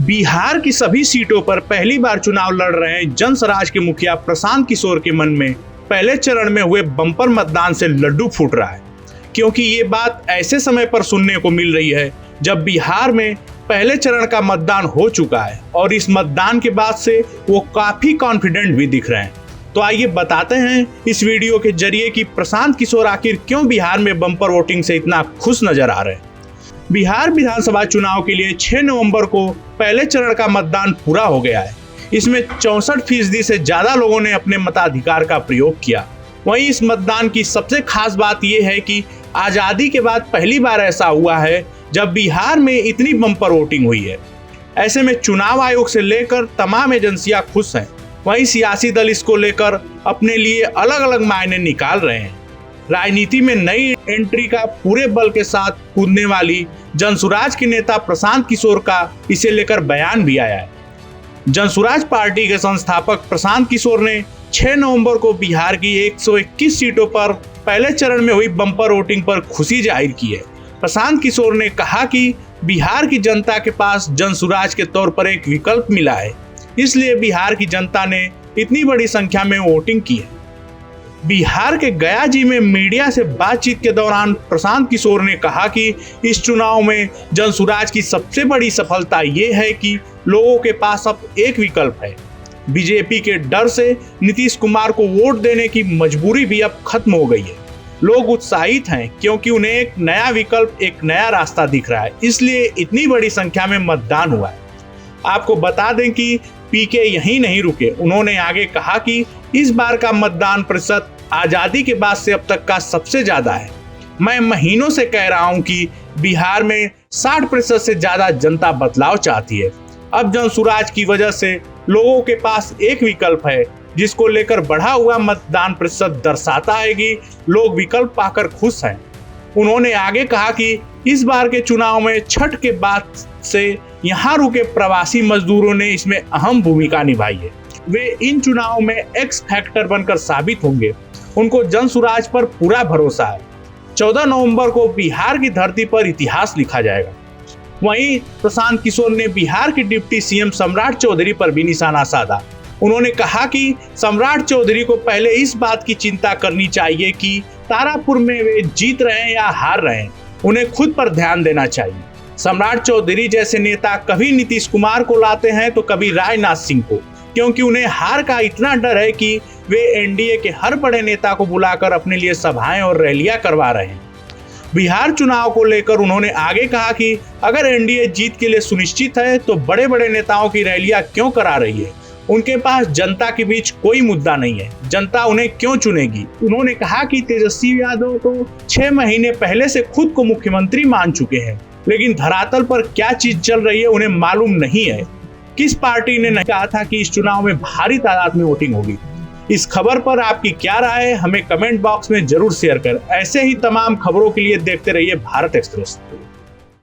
बिहार की सभी सीटों पर पहली बार चुनाव लड़ रहे जनसुराज के मुखिया प्रशांत किशोर के मन में पहले चरण में हुए बम्पर मतदान से लड्डू फूट रहा है, क्योंकि ये बात ऐसे समय पर सुनने को मिल रही है जब बिहार में पहले चरण का मतदान हो चुका है और इस मतदान के बाद से वो काफी कॉन्फिडेंट भी दिख रहे हैं। तो आइए बताते हैं इस वीडियो के जरिए कि प्रशांत किशोर आखिर क्यों बिहार में बम्पर वोटिंग से इतना खुश नजर आ रहे हैं। बिहार विधानसभा चुनाव के लिए 6 नवंबर को पहले चरण का मतदान पूरा हो गया है। इसमें 64% से ज्यादा लोगों ने अपने मताधिकार का प्रयोग किया। वहीं इस मतदान की सबसे खास बात यह है कि आजादी के बाद पहली बार ऐसा हुआ है जब बिहार में इतनी बम्पर वोटिंग हुई है। ऐसे में चुनाव आयोग से लेकर तमाम एजेंसियां खुश हैं। वहीं सियासी दल इसको लेकर अपने लिए अलग अलग मायने निकाल रहे हैं। राजनीति में नई एंट्री का पूरे बल के साथ कूदने वाली जनसुराज के नेता प्रशांत किशोर का इसे लेकर बयान भी आया है। जनसुराज पार्टी के संस्थापक प्रशांत किशोर ने 6 नवंबर को बिहार की 121 सीटों पर पहले चरण में हुई बम्पर वोटिंग पर खुशी जाहिर की है। प्रशांत किशोर ने कहा कि बिहार की जनता के पास जनसुराज के तौर पर एक विकल्प मिला है, इसलिए बिहार की जनता ने इतनी बड़ी संख्या में वोटिंग की है। बिहार के गया जी में मीडिया से बातचीत के दौरान प्रशांत किशोर ने कहा कि इस चुनाव में जनसुराज की सबसे बड़ी सफलता ये है कि लोगों के पास अब एक विकल्प है। बीजेपी के डर से नीतीश कुमार को वोट देने की मजबूरी भी अब खत्म हो गई है। लोग उत्साहित हैं क्योंकि उन्हें एक नया विकल्प, एक नया रास्ता दिख रहा है, इसलिए इतनी बड़ी संख्या में मतदान हुआ है। आपको बता दें कि पीके यहीं नहीं रुके। उन्होंने आगे कहा कि इस बार का मतदान प्रतिशत आजादी के बाद से अब तक का सबसे ज्यादा है। मैं महीनों से कह रहा हूं कि बिहार में 60% से ज्यादा जनता बदलाव चाहती है। अब जनसुराज की वजह से लोगों के पास एक विकल्प है, जिसको लेकर बढ़ा हुआ मतदान प्रतिशत दर्शाता है कि लोग विकल्प पाकर खुश हैं। उन्होंने आगे कहा कि इस बार के चुनाव में छठ के बाद से यहाँ रुके प्रवासी मजदूरों ने इसमें अहम भूमिका निभाई है। वे इन चुनाव में एक्स फैक्टर बनकर साबित होंगे। उनको जनसुराज पर पूरा भरोसा है। 14 नवंबर को बिहार की धरती पर इतिहास लिखा जाएगा। वहीं प्रशांत किशोर ने बिहार के डिप्टी सीएम सम्राट चौधरी पर भी निशाना साधा। उन्होंने कहा कि सम्राट चौधरी को पहले इस बात की चिंता करनी चाहिए कि तारापुर में वे जीत रहे हैं या हार रहे हैं। उन्हें खुद पर ध्यान देना चाहिए। सम्राट चौधरी जैसे नेता कभी नीतीश कुमार को लाते हैं तो कभी राजनाथ सिंह को, क्योंकि उन्हें हार का इतना डर है कि वे एनडीए के हर बड़े नेता को बुलाकर अपने लिए सभाएं और रैलियां करवा रहे हैं। बिहार चुनाव को लेकर उन्होंने आगे कहा कि अगर एनडीए जीत के लिए सुनिश्चित है तो बड़े बड़े नेताओं की रैलियां क्यों करा रही है। उनके पास जनता के बीच कोई मुद्दा नहीं है, जनता उन्हें क्यों चुनेगी। उन्होंने कहा कि तेजस्वी यादव तो 6 महीने पहले से खुद को मुख्यमंत्री मान चुके हैं, लेकिन धरातल पर क्या चीज चल रही है उन्हें मालूम नहीं है। किस पार्टी ने कहा था कि इस चुनाव में भारी तादाद में वोटिंग होगी। इस खबर पर आपकी क्या राय है, हमें कमेंट बॉक्स में जरूर शेयर करें। ऐसे ही तमाम खबरों के लिए देखते रहिए भारत एक्सप्रेस।